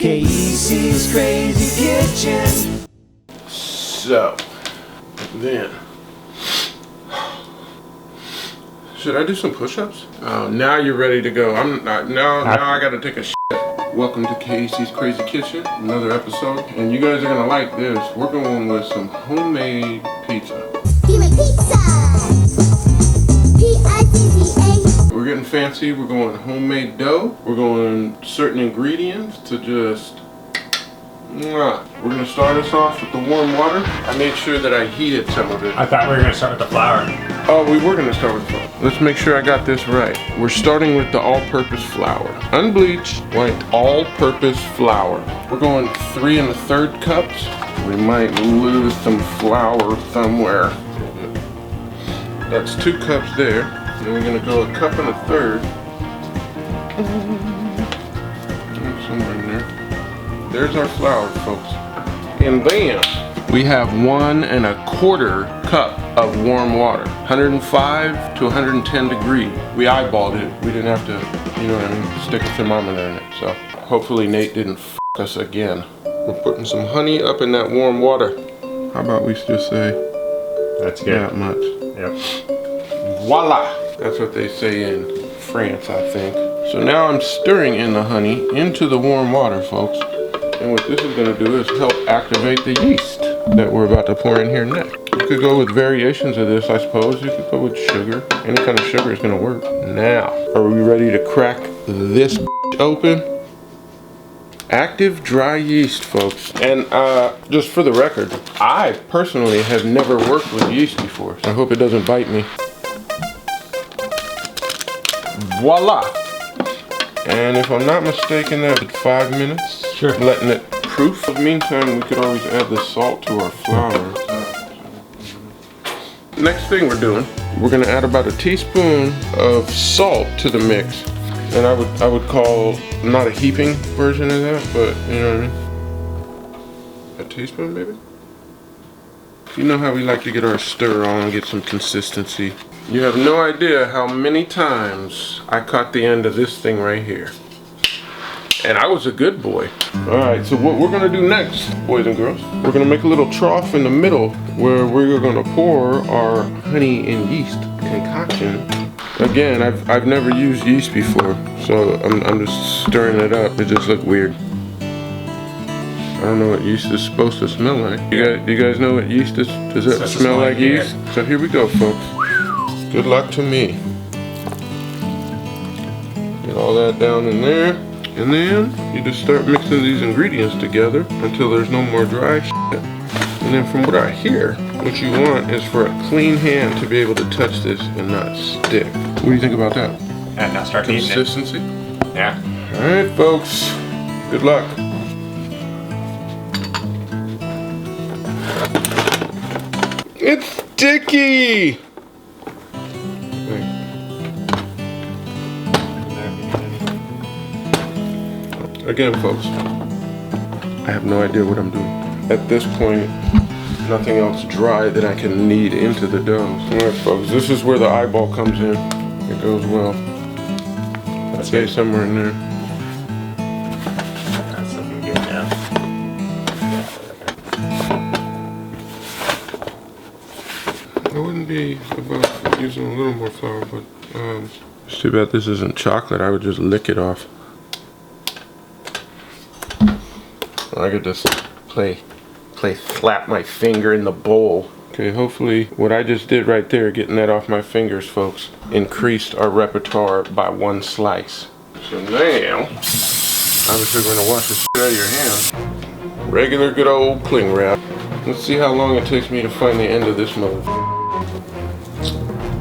Kayisi's Crazy Kitchen. So, then, should I do some push-ups? Oh, now you're ready to go. I'm not, now I gotta take a shit. Welcome to Kayisi's Crazy Kitchen, another episode. And you guys are gonna like this. We're going with some homemade pizza. Give me pizza! P-I-Z-Z-A. We're getting fancy. We're going homemade dough. We're going certain ingredients to just... We're gonna start us off with the warm water. I made sure that I heated some of it. I thought we were gonna start with the flour. Oh, we were gonna start with flour. Let's make sure I got this right. We're starting with the all-purpose flour. Unbleached, white, all-purpose flour. We're going 3 1/3 cups. We might lose some flour somewhere. That's 2 cups there. Then we're gonna go 1 1/3 cups. Somewhere in there. There's our flour, folks. And then we have 1 1/4 cup of warm water, 105 to 110 degrees. We eyeballed it. We didn't have to, you know what I mean, stick a thermometer in it. So hopefully Nate didn't f us again. We're putting some honey up in that warm water. How about we just say That's good. that much? Yep. Voila! That's what they say in France, I think. So now I'm stirring in the honey into the warm water, folks. And what this is going to do is help activate the yeast that we're about to pour in here next. You could go with variations of this, I suppose. You could go with sugar. Any kind of sugar is going to work. Now, are we ready to crack this open? Active dry yeast, folks. And just for the record, I personally have never worked with yeast before. So I hope it doesn't bite me. Voila! And if I'm not mistaken, that's 5 minutes. Sure. Letting it proof. In the meantime, we could always add the salt to our flour. Next thing we're doing, we're gonna add about 1 teaspoon of salt to the mix. And I would call not a heaping version of that, but you know what I mean? 1 teaspoon, maybe? You know how we like to get our stir on, get some consistency. You have no idea how many times I caught the end of this thing right here. And I was a good boy. Alright, so what we're gonna do next, boys and girls, we're gonna make a little trough in the middle where we're gonna pour our honey and yeast concoction. Again, I've never used yeast before, so I'm just stirring it up. It just looked weird. I don't know what yeast is supposed to smell like. You guys know what yeast is? Does it smell like yeast? So here we go, folks. Good luck to me. Get all that down in there. And then you just start mixing these ingredients together until there's no more dry shit. And then from what I hear, what you want is for a clean hand to be able to touch this and not stick. What do you think about that? And now start eating it. Consistency? Yeah. Alright, folks. Good luck. It's sticky! Again, folks, I have no idea what I'm doing. At this point, nothing else dry that I can knead into the dough. Alright, folks, this is where the eyeball comes in. It goes well. Let's stay somewhere in there. That's looking good now. I wouldn't be about using a little more flour, but it's too bad this isn't chocolate. I would just lick it off. I could just slap my finger in the bowl. Okay, hopefully what I just did right there, getting that off my fingers, folks, increased our repertoire by 1 slice. So now, obviously we're gonna wash the shit out of your hands. Regular good old cling wrap. Let's see how long it takes me to find the end of this mother.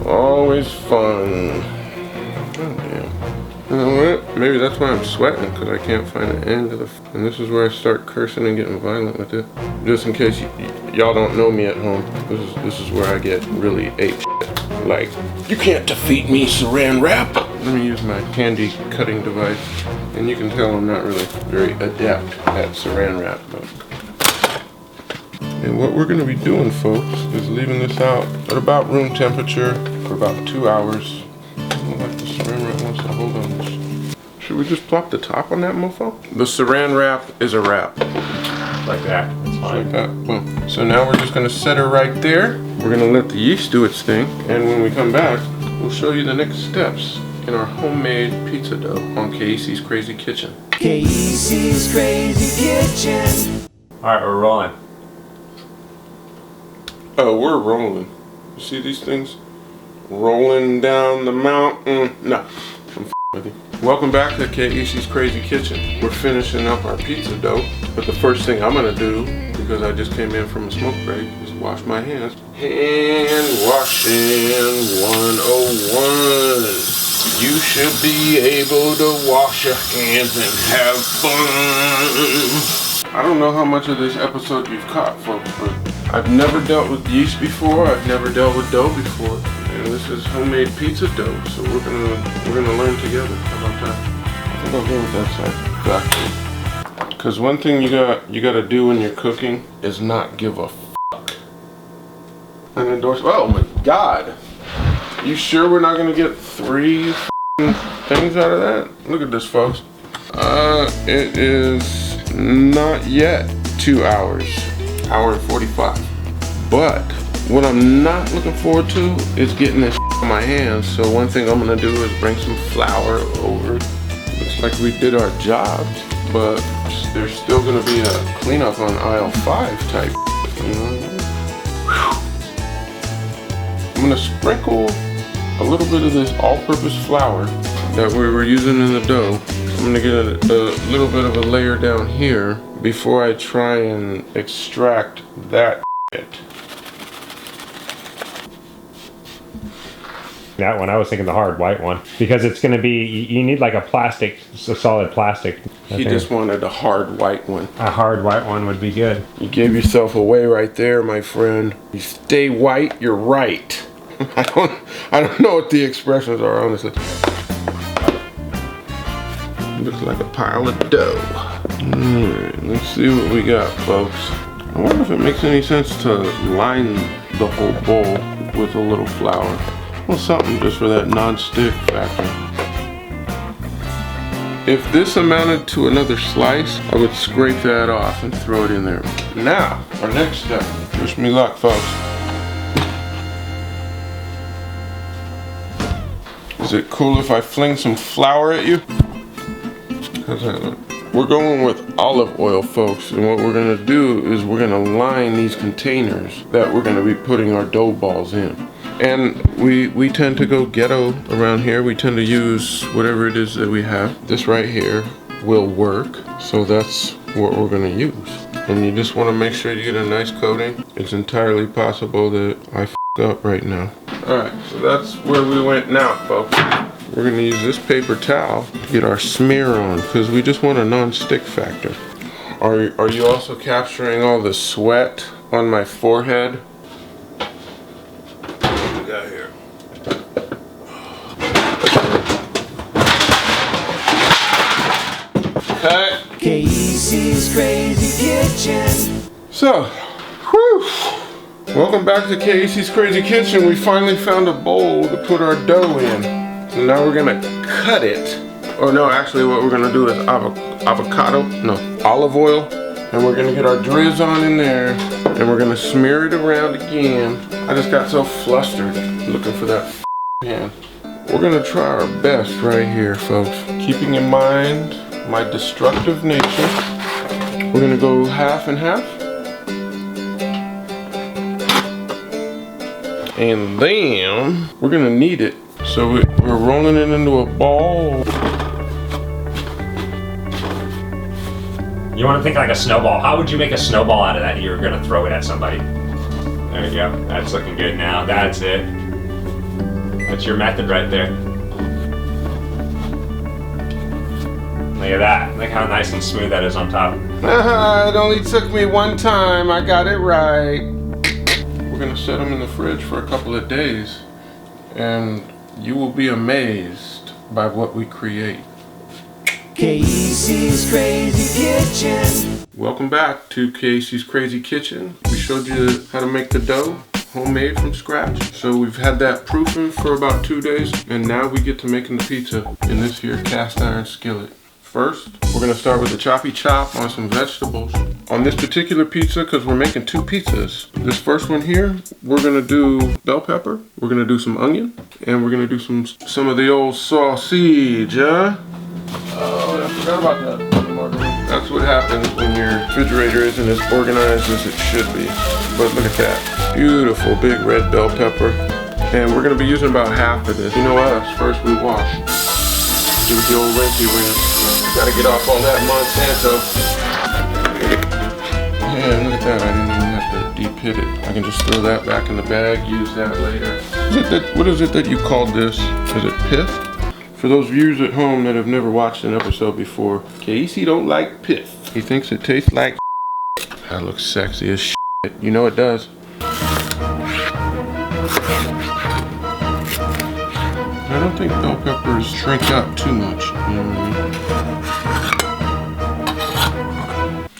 Always fun. Oh damn. You know what? Maybe that's why I'm sweating, because I can't find the end of the... And this is where I start cursing and getting violent with it. Just in case y'all don't know me at home, this is where I get really ape shit. Like, you can't defeat me, saran wrap! Let me use my handy cutting device. And you can tell I'm not really very adept at saran wrap. And what we're going to be doing, folks, is leaving this out at about room temperature for about 2 hours. I don't like the saran wrap wants to hold on this. Should we just plop the top on that mofo? The saran wrap is a wrap. Like that. That's fine. Like that. Boom. So now we're just gonna set her right there. We're gonna let the yeast do its thing. And when we come back, we'll show you the next steps in our homemade pizza dough on Kayisi's Krazy Kitchen. Kayisi's Krazy Kitchen. Alright, we're rolling. Oh, we're rolling. You see these things? Rolling down the mountain. No, I'm with you. Welcome back to Kayisi's Krazy Kitchen. We're finishing up our pizza dough, but the first thing I'm gonna do, because I just came in from a smoke break, is wash my hands. Hand washing 101. You should be able to wash your hands and have fun. I don't know how much of this episode you've caught, folks, but I've never dealt with yeast before. I've never dealt with dough before. And this is homemade pizza dough, so we're gonna learn together. How about that? I think I'll go with that side. Exactly. Because one thing you gotta do when you're cooking is not give a fuck. And endorse. Oh my God! You sure we're not gonna get 3 things out of that? Look at this, folks. It is not yet 2 hours. Hour and 45. But what I'm not looking forward to is getting this on my hands. So one thing I'm gonna do is bring some flour over. Looks like we did our job, but there's still gonna be a cleanup on aisle 5 type. You know? I'm gonna sprinkle a little bit of this all-purpose flour that we were using in the dough. I'm gonna get a little bit of a layer down here before I try and extract that shit. That one, I was thinking the hard white one. Because it's going to be, you need like a solid plastic. He just wanted a hard white one. A hard white one would be good. You gave yourself away right there, my friend. You stay white, you're right. I don't know what the expressions are, honestly. Looks like a pile of dough. Alright, let's see what we got, folks. I wonder if it makes any sense to line the whole bowl with a little flour. Well, something just for that non-stick factor. If this amounted to another slice, I would scrape that off and throw it in there. Now, our next step. Wish me luck, folks. Is it cool if I fling some flour at you? We're going with olive oil, folks, and what we're gonna do is we're gonna line these containers that we're gonna be putting our dough balls in. And we tend to go ghetto around here. We tend to use whatever it is that we have. This right here will work, so that's what we're gonna use. And you just wanna make sure you get a nice coating. It's entirely possible that I f***ed up right now. Alright, so that's where we went now, folks. We're gonna use this paper towel to get our smear on, because we just want a non-stick factor. Are you also capturing all the sweat on my forehead? What do we got here? Okay. Kayisi's Krazy Kitchen. So, whew. Welcome back to Kayisi's Krazy Kitchen. We finally found a bowl to put our dough in. So now we're gonna cut it. Or no, actually what we're gonna do is olive oil. And we're gonna get our drizz on in there. And we're gonna smear it around again. I just got so flustered looking for that pan. We're gonna try our best right here, folks. Keeping in mind my destructive nature. We're gonna go half and half. And then we're gonna knead it. So we're rolling it into a ball. You want to think like a snowball. How would you make a snowball out of that? You're going to throw it at somebody. There you go. That's looking good now. That's it. That's your method right there. Look at that. Look how nice and smooth that is on top. It only took me one time. I got it right. We're gonna set them in the fridge for a couple of days, and you will be amazed by what we create. Kayisi's Krazy Kitchen. Welcome back to Kayisi's Krazy Kitchen. We showed you how to make the dough. homemade from scratch. So we've had that proofing for about 2 days, and now we get to making the pizza in this here cast iron skillet. First, we're gonna start with the choppy chop on some vegetables. On this particular pizza, because we're making 2 pizzas, this first one here, we're gonna do bell pepper, we're gonna do some onion, and we're gonna do some of the old sausage, huh? Oh, I forgot about that. That's what happens when your refrigerator isn't as organized as it should be. But look at that. Beautiful big red bell pepper. And we're gonna be using about half of this. You know us, first we wash. Give it the old rinsey rinse. Gotta get off all that Monsanto. Yeah, look at that. I didn't even have to de-pit it. I can just throw that back in the bag, use that later. What is it that you called this? Is it pith? For those viewers at home that have never watched an episode before, Kayisi don't like pith. He thinks it tastes like that looks sexy as shit. You know it does. I don't think bell peppers shrink up too much. You know what I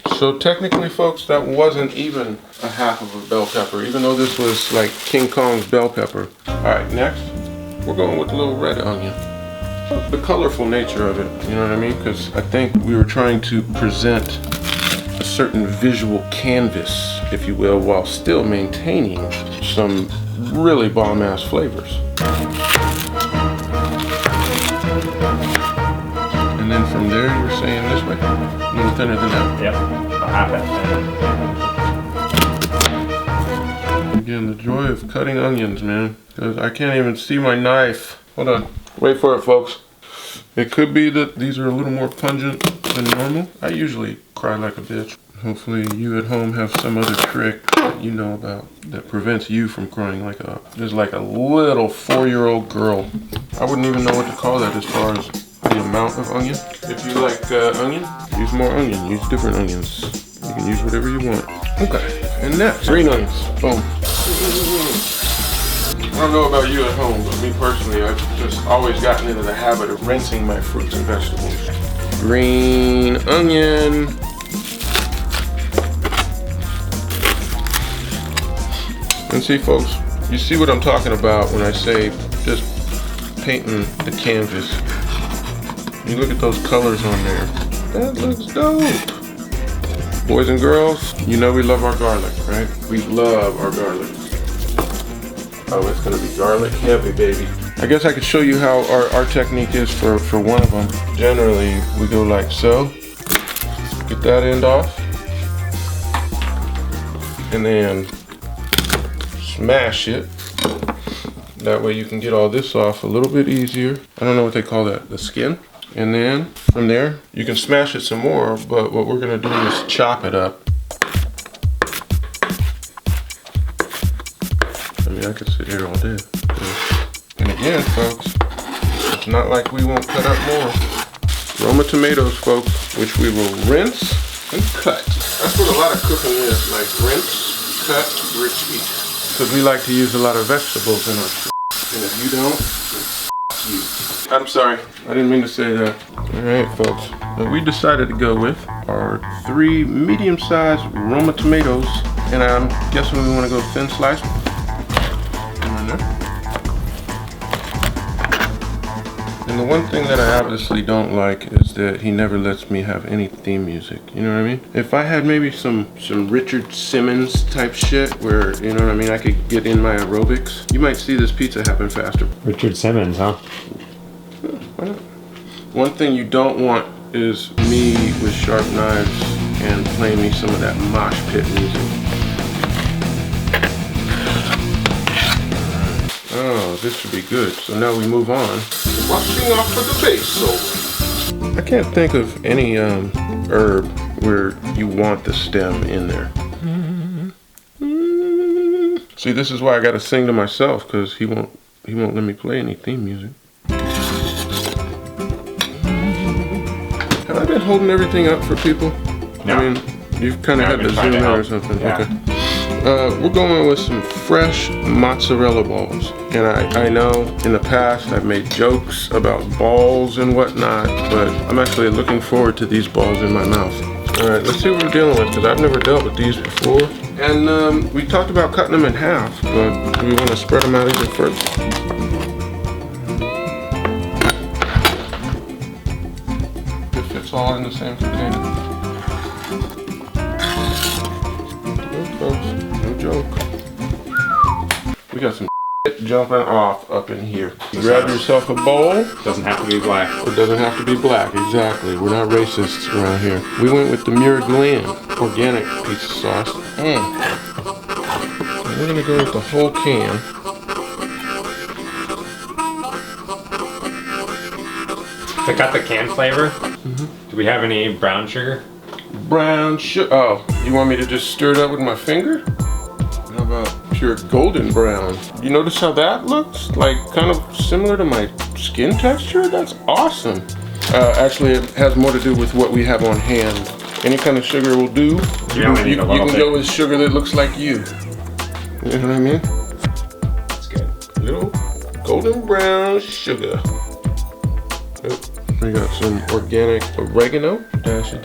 mean? So technically, folks, that wasn't even a half of a bell pepper, even though this was like King Kong's bell pepper. All right, next, we're going with a little red onion. The colorful nature of it, you know what I mean? Because I think we were trying to present a certain visual canvas, if you will, while still maintaining some really bomb-ass flavors. And then from there, you're saying this way? A little thinner than that? Yep, about half that thin. Again, the joy of cutting onions, man. Because I can't even see my knife. Hold on. Wait for it, folks. It could be that these are a little more pungent than normal. I usually cry like a bitch. Hopefully you at home have some other trick that you know about that prevents you from crying like just like a little 4-year-old girl. I wouldn't even know what to call that as far as the amount of onion. If you like onion, use more onion. Use different onions. You can use whatever you want. Okay, and next, green onions. Boom. I don't know about you at home, but me personally, I've just always gotten into the habit of rinsing my fruits and vegetables. Green onion. And see, folks, you see what I'm talking about when I say just painting the canvas. You look at those colors on there. That looks dope. Boys and girls, you know we love our garlic, right? We love our garlic. Oh, it's gonna be garlic heavy, baby. I guess I could show you how our technique is for one of them. Generally, we go like so. Get that end off. And then smash it. That way you can get all this off a little bit easier. I don't know what they call that, the skin. And then from there, you can smash it some more, but what we're gonna do is chop it up. I could sit here all day. And again, folks, it's not like we won't cut up more. Roma tomatoes, folks, which we will rinse and cut. That's what a lot of cooking is, like rinse, cut, repeat. Because we like to use a lot of vegetables in our shit. And if you don't, then you. I'm sorry, I didn't mean to say that. All right, folks, what we decided to go with are 3 medium-sized Roma tomatoes. And I'm guessing we want to go thin sliced. And the one thing that I obviously don't like is that he never lets me have any theme music. You know what I mean? If I had maybe some Richard Simmons type shit where, you know what I mean, I could get in my aerobics, you might see this pizza happen faster. Richard Simmons, huh? Why not? One thing you don't want is me with sharp knives and playing me some of that mosh pit music. Oh, this should be good. So now we move on. Washing off for the basil. I can't think of any herb where you want the stem in there. See, this is why I gotta sing to myself, because he won't let me play any theme music. Have I been holding everything up for people? No. I mean, you've kind of had to zoom in or something. Yeah. Okay. We're going with some fresh mozzarella balls. And I know in the past I've made jokes about balls and whatnot, but I'm actually looking forward to these balls in my mouth. Alright, let's see what we're dealing with, because I've never dealt with these before. And we talked about cutting them in half, but do we want to spread them out even further? If it's all in the same container. No, folks, no joke. We got some jumping off up in here. You grab yourself a bowl. Doesn't have to be black. It doesn't have to be black, exactly. We're not racists around here. We went with the Miraglin organic pizza sauce. And we're gonna go with the whole can. To cut the can flavor, do we have any brown sugar? Brown sugar. Oh, you want me to just stir it up with my finger? How about pure golden brown? You notice how that looks? Like kind of similar to my skin texture? That's awesome. Actually, it has more to do with what we have on hand. Any kind of sugar will do. You can go with sugar that looks like you. You know what I mean? That's good. Little golden brown sugar. Oh, we got some organic oregano. Dash. In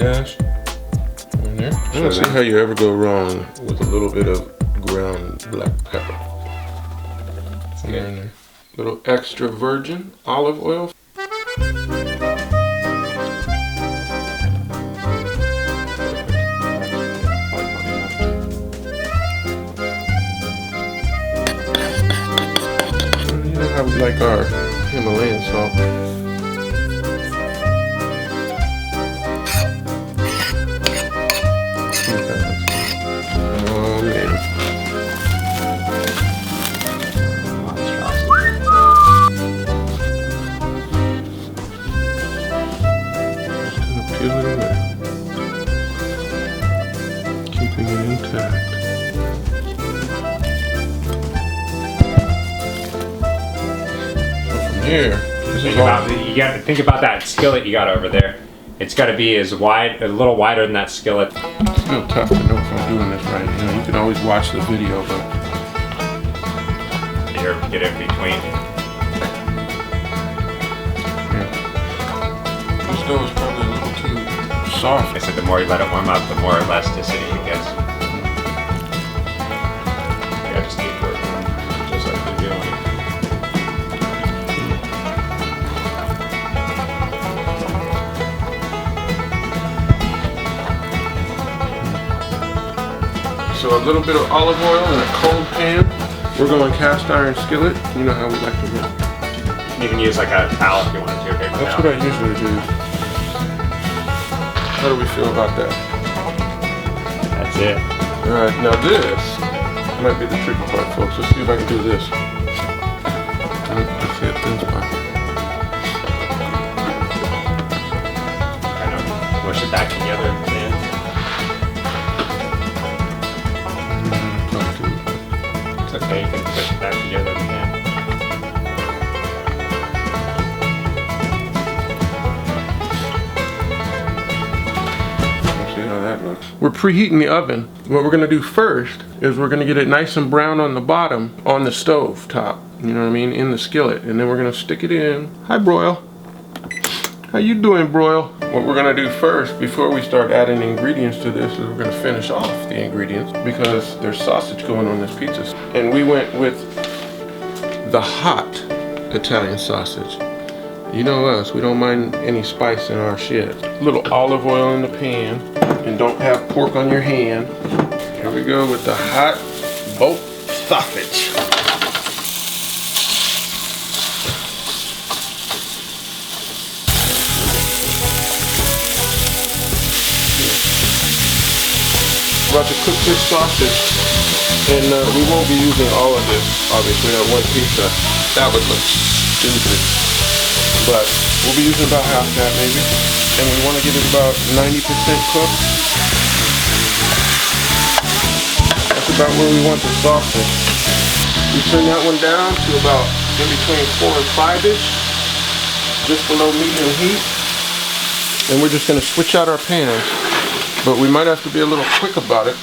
there. I don't see how you ever go wrong with a little bit of ground black pepper. In there. Little extra virgin olive oil. You know how we like our Himalayan salt. Oh man. Peel it away. Keeping it intact. So from here, this is all. You got to think about that skillet you got over there. It's got to be as wide, a little wider than that skillet. It's still tough to know if I'm doing this right. You know, you can always watch the video, but Get it between. yeah. This dough is probably a little too soft. I said the more you let it warm up, the more elasticity it gets. Yeah, just keep working, just like you're doing. So a little bit of olive oil in a cold pan. We're going cast iron skillet. You know how we like to work. You can use like a towel if you want to. Okay, That's what I usually do. How do we feel about that? That's it. Alright, now this might be the tricky part, folks. Let's see if I can do this. That's it, thin spot. Kind of push it back together at the end. It's okay, you can push it back together at the end. See how that looks. We're preheating the oven. What we're gonna do first is we're gonna get it nice and brown on the bottom on the stove top. You know what I mean? In the skillet. And then we're gonna stick it in. Hi, Broil. How you doing, Broil? What we're gonna do first, before we start adding ingredients to this, is we're gonna finish off the ingredients because there's sausage going on this pizza. And we went with the hot Italian sausage. You know us, we don't mind any spice in our shit. A little olive oil in the pan, and don't have pork on your hand. Here we go with the hot boat sausage. About to cook this sausage, and we won't be using all of this, obviously, on one pizza. That would look stupid. But we'll be using about half that maybe. And we want to get it about 90% cooked. That's about where we want the sausage. We turn that one down to about in between 4 and 5-ish, just below medium heat. And we're just going to switch out our pans. But we might have to be a little quick about it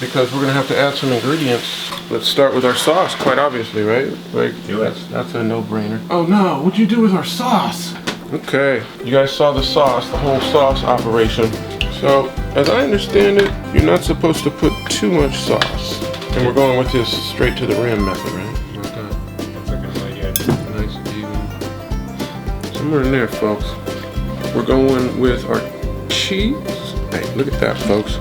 because we're gonna have to add some ingredients. Let's start with our sauce, quite obviously, right? Like, do it. That's a no-brainer. Oh no, what'd you do with our sauce? Okay, you guys saw the sauce, the whole sauce operation. So, as I understand it, you're not supposed to put too much sauce. And we're going with this straight to the rim method, right? Like that. It's looking really good. Nice and even. Somewhere in there, folks. We're going with our cheese. Hey, look at that, folks.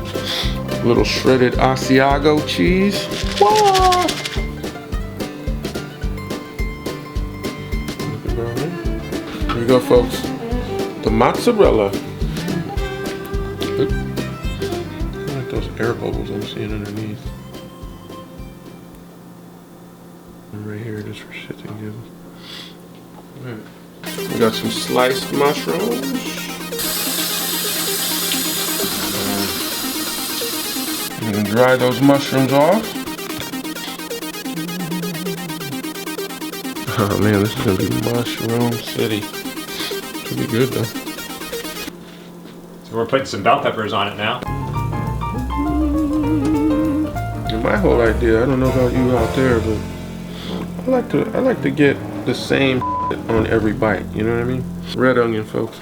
A little shredded Asiago cheese. Whoa! Here we go, folks. The mozzarella. Oop. I like those air bubbles I'm seeing underneath. And right here, just for shits and giggles. Alright. We got some sliced mushrooms. I'm gonna dry those mushrooms off. Oh man, this is gonna be Mushroom City. Should be good though. So we're putting some bell peppers on it now. And my whole idea, I don't know about you out there, but I like to get the same on every bite. You know what I mean? Red onion, folks.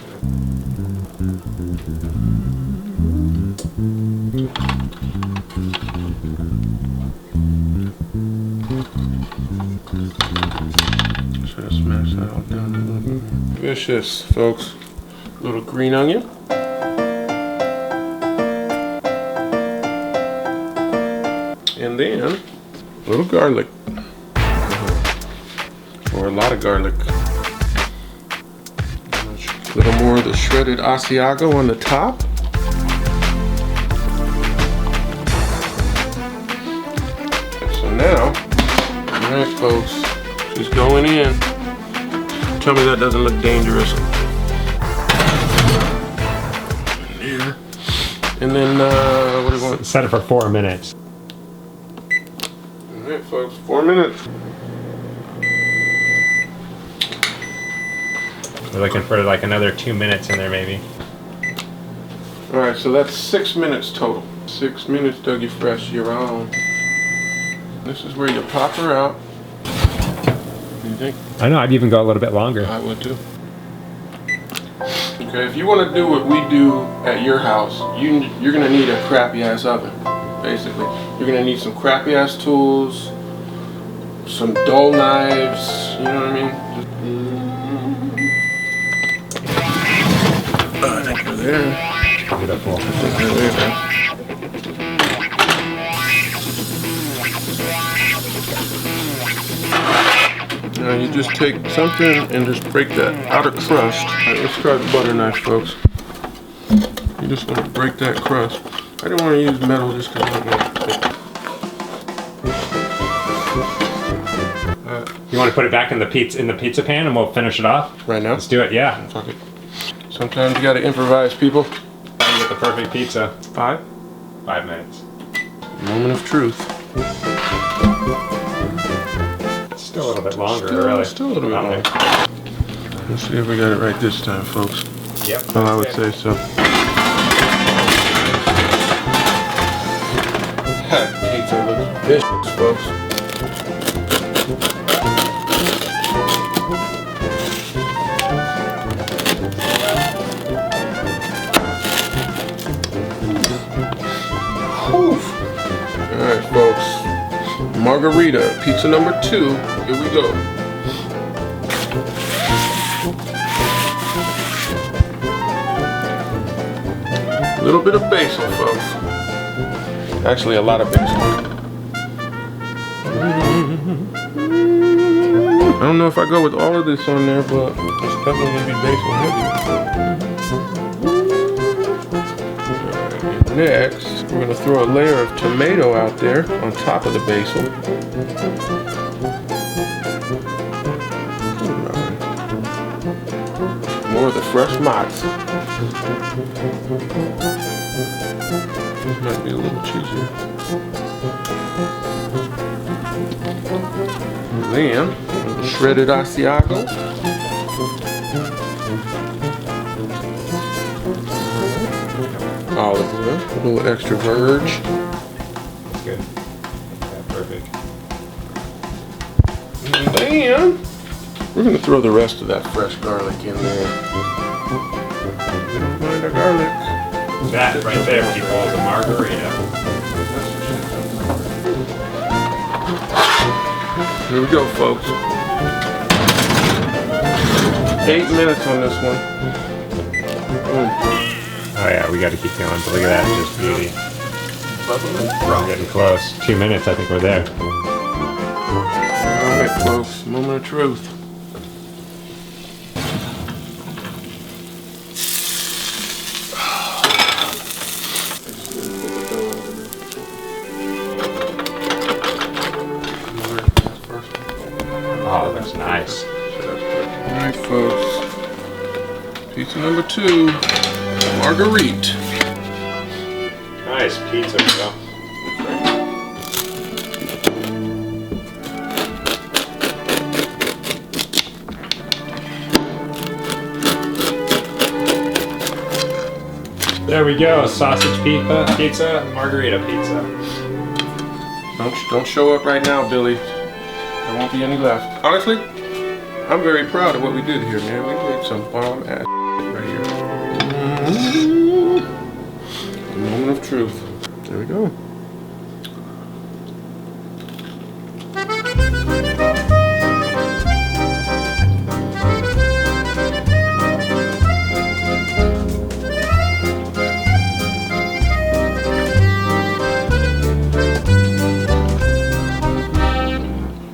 Try to smash that all down a little bit. Vicious, folks. Little green onion. And then a little garlic. Or a lot of garlic. A little more of the shredded Asiago on the top. So now, alright folks, she's going in. Tell me that doesn't look dangerous. Yeah. And then, what do you want? Set it for 4 minutes. Alright folks, 4 minutes. We're looking for like another 2 minutes in there maybe. Alright, so that's 6 minutes total. 6 minutes, Dougie Fresh, you're on. This is where you pop her out. What do you think? I know, I'd even go a little bit longer. I would too. Okay, if you want to do what we do at your house, you're going to need a crappy ass oven, basically. You're going to need some crappy ass tools, some dull knives, you know what I mean? I think we're there. Beautiful. I think we're there, man. Now you just take something and just break that outer crust. Alright, let's try the butter knife, folks. You just want to break that crust. I didn't want to use metal just because I don't want it. You want to put it back in the pizza pan and we'll finish it off? Right now? Let's do it, yeah. Fuck it. Sometimes you gotta improvise, people. Get the perfect pizza. 5 minutes. Moment of truth. Still a little bit longer, really. Still a little bit longer. Let's see if we got it right this time, folks. Yep. Well, I would say so. That pizza looks vicious, folks. Alright, folks. Margarita, pizza number 2. Here we go. A little bit of basil, folks. Actually, a lot of basil. I don't know if I go with all of this on there, but it's definitely gonna be basil heavy. Alright, next, we're gonna throw a layer of tomato out there on top of the basil. More of the fresh mozz. This might be a little cheesier. And then, a little shredded Asiago. Olive oil, a little extra virgin. That's good. Yeah, perfect. And then, We're gonna throw the rest of that fresh garlic in there. You don't mind the garlic. That right there, people, is a margarita. Here we go, folks. 8 minutes on this one. Boom. Oh yeah, we got to keep going. But look at that, just beauty. Bubbling. We're getting close. 2 minutes, I think we're there. Alright, folks. Moment of truth. Oh, that's nice. Alright, folks. Pizza number 2. Marguerite. Nice pizza, bro. There we go. Sausage pizza, margarita pizza. Don't show up right now, Billy. There won't be any left. Honestly, I'm very proud of what we did here, man. We did some bomb ass right here. A moment of truth. There we go.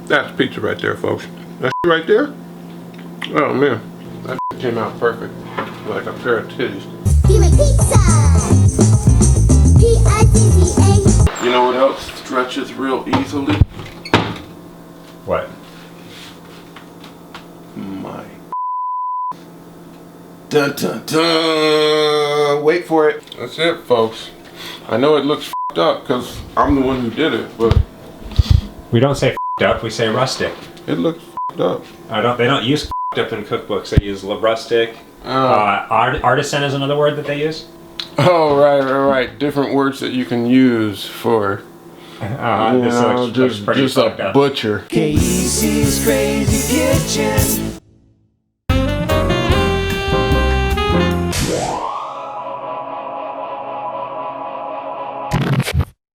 That's pizza right there, folks. That right there? Oh man, that came out perfect. Like a pair of titties. Human pizza. Pizza. You know what else stretches real easily? What? My. Dun dun dun! Wait for it. That's it, folks. I know it looks f***ed up because I'm the one who did it, but We don't say f***ed up, we say rustic. it looks f***ed up. They don't use f***ed up in cookbooks. They use rustic. Artisan is another word that they use. Oh, right. Different words that you can use for, This looks just pretty a fucked up. butcher. Kayisi's Crazy Kitchen.